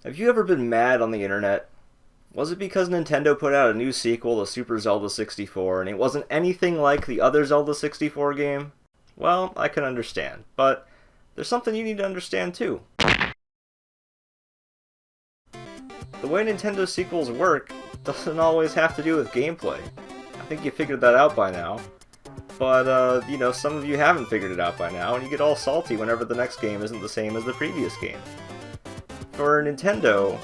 Have you ever been mad on the internet? Was it because Nintendo put out a new sequel to Super Zelda 64 and it wasn't anything like the other Zelda 64 game? Well, I can understand, but there's something you need to understand too. The way Nintendo sequels work doesn't always have to do with gameplay. I think you figured that out by now. But, some of you haven't figured it out by now, and you get all salty whenever the next game isn't the same as the previous game. For Nintendo,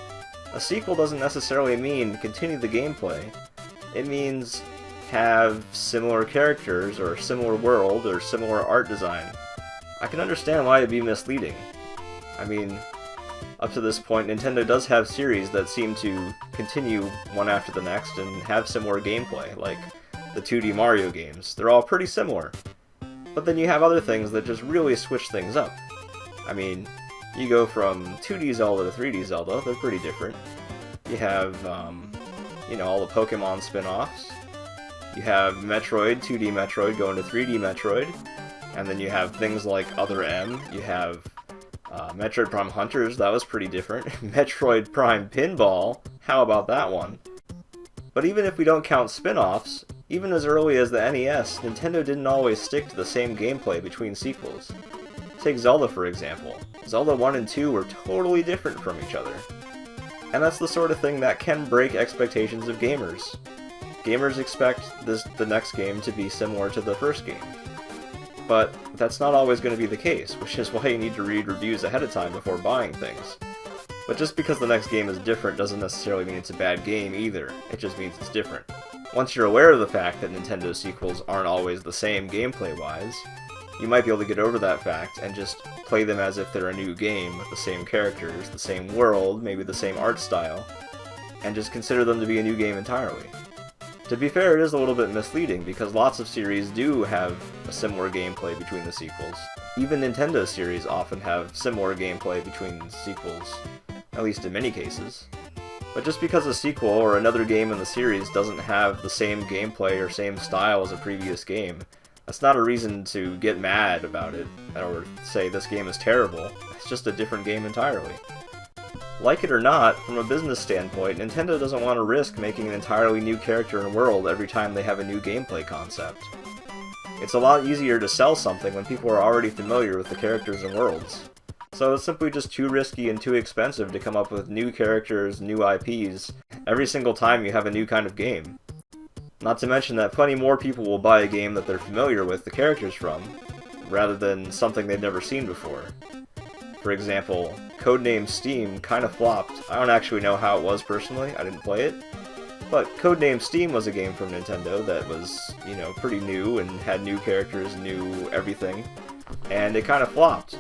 a sequel doesn't necessarily mean continue the gameplay. It means have similar characters, or similar world, or similar art design. I can understand why it'd be misleading. I mean, up to this point, Nintendo does have series that seem to continue one after the next and have similar gameplay, like the 2D Mario games. They're all pretty similar. But then you have other things that just really switch things up. I mean, you go from 2D Zelda to 3D Zelda, they're pretty different. You have, all the Pokemon spin-offs. You have Metroid, 2D Metroid going to 3D Metroid. And then you have things like Other M. You have Metroid Prime Hunters, that was pretty different. Metroid Prime Pinball, how about that one? But even if we don't count spin-offs, even as early as the NES, Nintendo didn't always stick to the same gameplay between sequels. Take Zelda for example. Zelda 1 and 2 were totally different from each other. And that's the sort of thing that can break expectations of gamers. Gamers expect the next game to be similar to the first game. But that's not always going to be the case, which is why you need to read reviews ahead of time before buying things. But just because the next game is different doesn't necessarily mean it's a bad game either, it just means it's different. Once you're aware of the fact that Nintendo sequels aren't always the same gameplay-wise, you might be able to get over that fact and just play them as if they're a new game with the same characters, the same world, maybe the same art style, and just consider them to be a new game entirely. To be fair, it is a little bit misleading, because lots of series do have a similar gameplay between the sequels. Even Nintendo series often have similar gameplay between sequels, at least in many cases. But just because a sequel or another game in the series doesn't have the same gameplay or same style as a previous game, that's not a reason to get mad about it, or say this game is terrible. It's just a different game entirely. Like it or not, from a business standpoint, Nintendo doesn't want to risk making an entirely new character and world every time they have a new gameplay concept. It's a lot easier to sell something when people are already familiar with the characters and worlds. So it's simply just too risky and too expensive to come up with new characters, new IPs, every single time you have a new kind of game. Not to mention that plenty more people will buy a game that they're familiar with the characters from, rather than something they've never seen before. For example, Codename S.T.E.A.M kinda flopped. I don't actually know how it was personally, I didn't play it. But Codename S.T.E.A.M was a game from Nintendo that was, pretty new and had new characters, new everything. And it kinda flopped.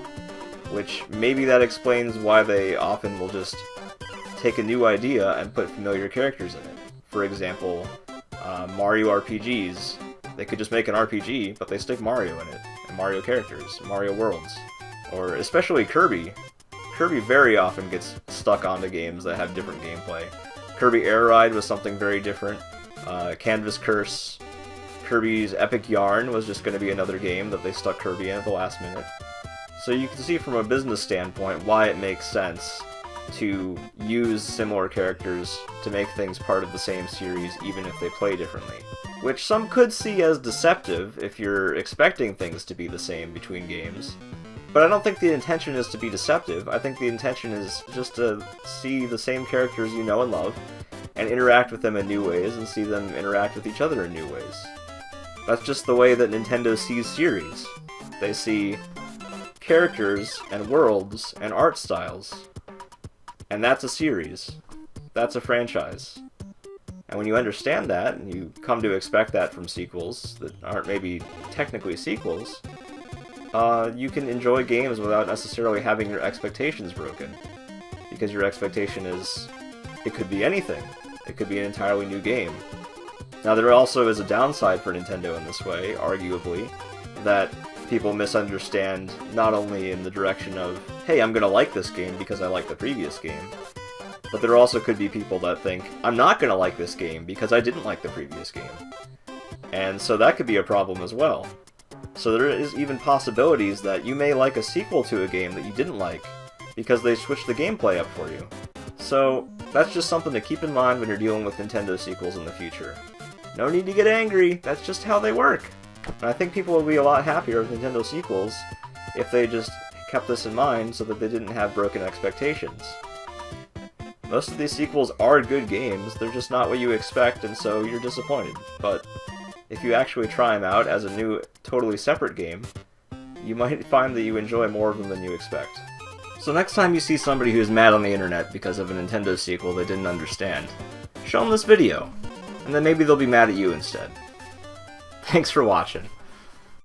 Which maybe that explains why they often will just take a new idea and put familiar characters in it. For example, Mario RPGs. They could just make an RPG, but they stick Mario in it, and Mario characters, Mario worlds. Or especially Kirby. Kirby very often gets stuck onto games that have different gameplay. Kirby Air Ride was something very different. Canvas Curse. Kirby's Epic Yarn was just going to be another game that they stuck Kirby in at the last minute. So you can see from a business standpoint why it makes sense to use similar characters to make things part of the same series even if they play differently. Which some could see as deceptive if you're expecting things to be the same between games. But I don't think the intention is to be deceptive. I think the intention is just to see the same characters you know and love, and interact with them in new ways, and see them interact with each other in new ways. That's just the way that Nintendo sees series. They see characters and worlds and art styles. And that's a series. That's a franchise. And when you understand that, and you come to expect that from sequels that aren't maybe technically sequels, you can enjoy games without necessarily having your expectations broken. Because your expectation is, it could be anything. It could be an entirely new game. Now there also is a downside for Nintendo in this way, arguably, that people misunderstand not only in the direction of, hey, I'm gonna like this game because I like the previous game, but there also could be people that think, I'm not gonna like this game because I didn't like the previous game. And so that could be a problem as well. So there is even possibilities that you may like a sequel to a game that you didn't like, because they switched the gameplay up for you. So, that's just something to keep in mind when you're dealing with Nintendo sequels in the future. No need to get angry, that's just how they work. And I think people would be a lot happier with Nintendo sequels if they just kept this in mind so that they didn't have broken expectations. Most of these sequels are good games, they're just not what you expect, and so you're disappointed. But if you actually try them out as a new, totally separate game, you might find that you enjoy more of them than you expect. So next time you see somebody who's mad on the internet because of a Nintendo sequel they didn't understand, show them this video, and then maybe they'll be mad at you instead. Thanks for watching.